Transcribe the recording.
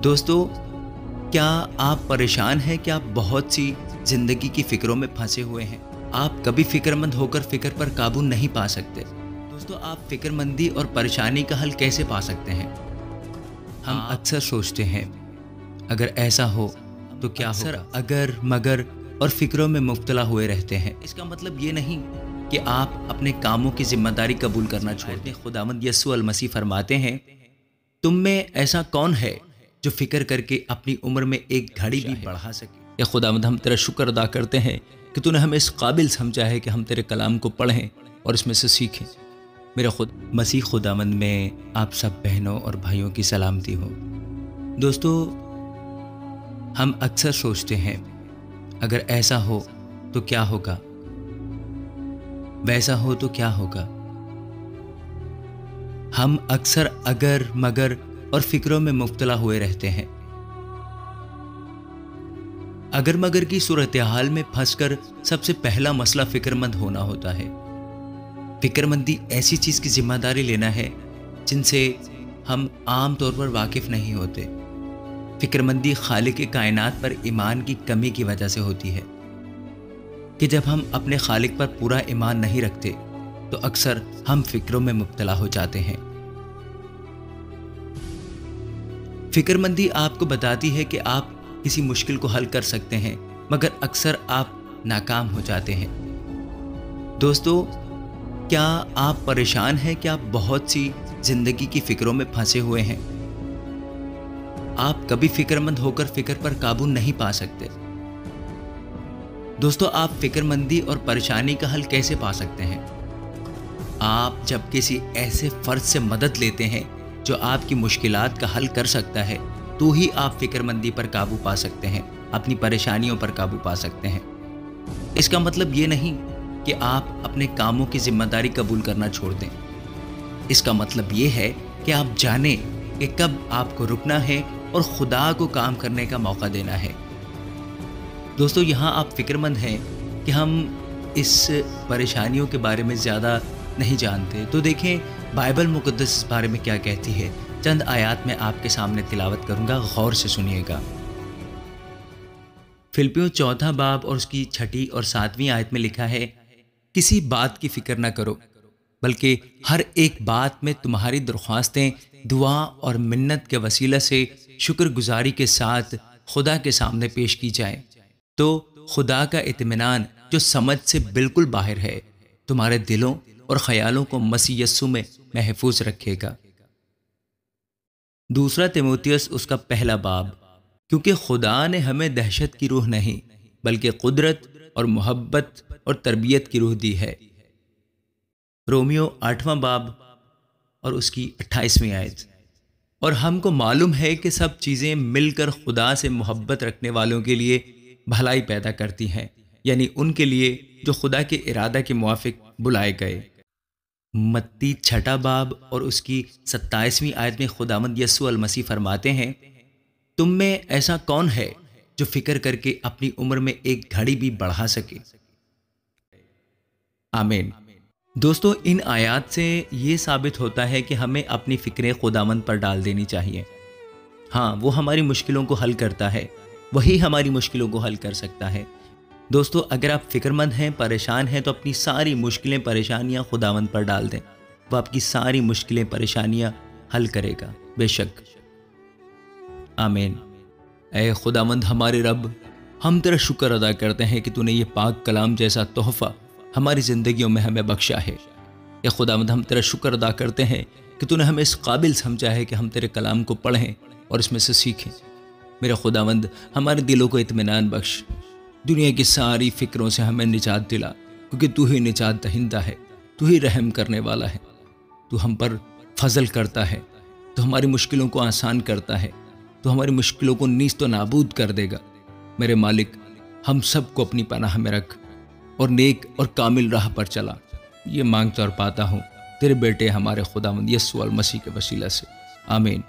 دوستو، کیا آپ پریشان ہیں کہ آپ بہت سی زندگی کی فکروں میں پھنسے ہوئے ہیں؟ آپ کبھی فکر مند ہو کر فکر پر قابو نہیں پا سکتے۔ دوستو، آپ فکر مندی اور پریشانی کا حل کیسے پا سکتے ہیں؟ ہم اکثر سوچتے ہیں اگر ایسا ہو تو کیا ہوگا؟ اکثر اگر مگر اور فکروں میں مبتلا ہوئے رہتے ہیں۔ اس کا مطلب یہ نہیں کہ آپ اپنے کاموں کی ذمہ داری قبول کرنا چھوڑ دیں۔ خداوند یسوع المسیح فرماتے ہیں، تم میں ایسا کون ہے جو فکر کر کے اپنی عمر میں ایک گھڑی بھی بڑھا سکے؟ یا خداوند، ہم تیرا شکر ادا کرتے ہیں کہ تو نے ہمیں اس قابل سمجھا ہے کہ ہم تیرے کلام کو پڑھیں اور اس میں سے سیکھیں۔ میرا مسیح خداوند میں آپ سب بہنوں اور بھائیوں کی سلامتی ہو۔ دوستو، ہم اکثر سوچتے ہیں اگر ایسا ہو تو کیا ہوگا، ویسا ہو تو کیا ہوگا۔ ہم اکثر اگر مگر اور فکروں میں مبتلا ہوئے رہتے ہیں۔ اگر مگر کی صورتحال میں پھنس کر سب سے پہلا مسئلہ فکر مند ہونا ہوتا ہے۔ فکر مندی ایسی چیز کی ذمہ داری لینا ہے جن سے ہم عام طور پر واقف نہیں ہوتے۔ فکر مندی خالق کائنات پر ایمان کی کمی کی وجہ سے ہوتی ہے کہ جب ہم اپنے خالق پر پورا ایمان نہیں رکھتے تو اکثر ہم فکروں میں مبتلا ہو جاتے ہیں۔ فکر مندی آپ کو بتاتی ہے کہ آپ کسی مشکل کو حل کر سکتے ہیں، مگر اکثر آپ ناکام ہو جاتے ہیں۔ دوستو، کیا آپ پریشان ہیں کہ آپ بہت سی زندگی کی فکروں میں پھنسے ہوئے ہیں؟ آپ کبھی فکر مند ہو کر فکر پر قابو نہیں پا سکتے۔ دوستو، آپ فکر مندی اور پریشانی کا حل کیسے پا سکتے ہیں؟ آپ جب کسی ایسے فرد سے مدد لیتے ہیں جو آپ کی مشکلات کا حل کر سکتا ہے تو ہی آپ فکر مندی پر قابو پا سکتے ہیں، اپنی پریشانیوں پر قابو پا سکتے ہیں۔ اس کا مطلب یہ نہیں کہ آپ اپنے کاموں کی ذمہ داری قبول کرنا چھوڑ دیں۔ اس کا مطلب یہ ہے کہ آپ جانیں کہ کب آپ کو رکنا ہے اور خدا کو کام کرنے کا موقع دینا ہے۔ دوستو، یہاں آپ فکر مند ہیں کہ ہم اس پریشانیوں کے بارے میں زیادہ نہیں جانتے، تو دیکھیں بائبل مقدس اس بارے میں کیا کہتی ہے۔ چند آیات میں آپ کے سامنے تلاوت کروں گا، غور سے سنیے گا۔ فلپیوں 4 باب اور اس کی 6 اور 7 آیت میں لکھا ہے، کسی بات کی فکر نہ کرو بلکہ ہر ایک بات میں تمہاری درخواستیں دعا اور منت کے وسیلہ سے شکر گزاری کے ساتھ خدا کے سامنے پیش کی جائیں، تو خدا کا اطمینان جو سمجھ سے بالکل باہر ہے تمہارے دلوں اور خیالوں کو مسیح یسوع میں محفوظ رکھے گا۔ 2 تیموتھیوس اس کا 1 باب، کیونکہ خدا نے ہمیں دہشت کی روح نہیں بلکہ قدرت اور محبت اور تربیت کی روح دی ہے۔ رومیو 8 باب اور اس کی 28 آیت، اور ہم کو معلوم ہے کہ سب چیزیں مل کر خدا سے محبت رکھنے والوں کے لیے بھلائی پیدا کرتی ہیں، یعنی ان کے لیے جو خدا کے ارادہ کے موافق بلائے گئے۔ متی 6 باب اور اس کی 27 آیت میں خداوند یسوع المسیح فرماتے ہیں، تم میں ایسا کون ہے جو فکر کر کے اپنی عمر میں ایک گھڑی بھی بڑھا سکے؟ آمین۔ دوستو، ان آیات سے یہ ثابت ہوتا ہے کہ ہمیں اپنی فکریں خداوند پر ڈال دینی چاہیے۔ ہاں، وہ ہماری مشکلوں کو حل کرتا ہے، وہی ہماری مشکلوں کو حل کر سکتا ہے۔ دوستو، اگر آپ فکر مند ہیں، پریشان ہیں، تو اپنی ساری مشکلیں پریشانیاں خداوند پر ڈال دیں، وہ آپ کی ساری مشکلیں پریشانیاں حل کرے گا، بے شک۔ آمین۔ اے خداوند ہمارے رب، ہم تیرا شکر ادا کرتے ہیں کہ تو نے یہ پاک کلام جیسا تحفہ ہماری زندگیوں میں ہمیں بخشا ہے۔ اے خداوند، ہم تیرا شکر ادا کرتے ہیں کہ تو نے ہمیں اس قابل سمجھا ہے کہ ہم تیرے کلام کو پڑھیں اور اس میں سے سیکھیں۔ میرا خداوند، ہمارے دلوں کو اطمینان بخش، دنیا کی ساری فکروں سے ہمیں نجات دلا، کیونکہ تو ہی نجات دہندہ ہے، تو ہی رحم کرنے والا ہے، تو ہم پر فضل کرتا ہے، تو ہماری مشکلوں کو آسان کرتا ہے، تو ہماری مشکلوں کو نیست و نابود کر دے گا۔ میرے مالک، ہم سب کو اپنی پناہ میں رکھ اور نیک اور کامل راہ پر چلا۔ یہ مانگتا اور پاتا ہوں تیرے بیٹے ہمارے خداوند یسوع المسیح کے وسیلہ سے، آمین۔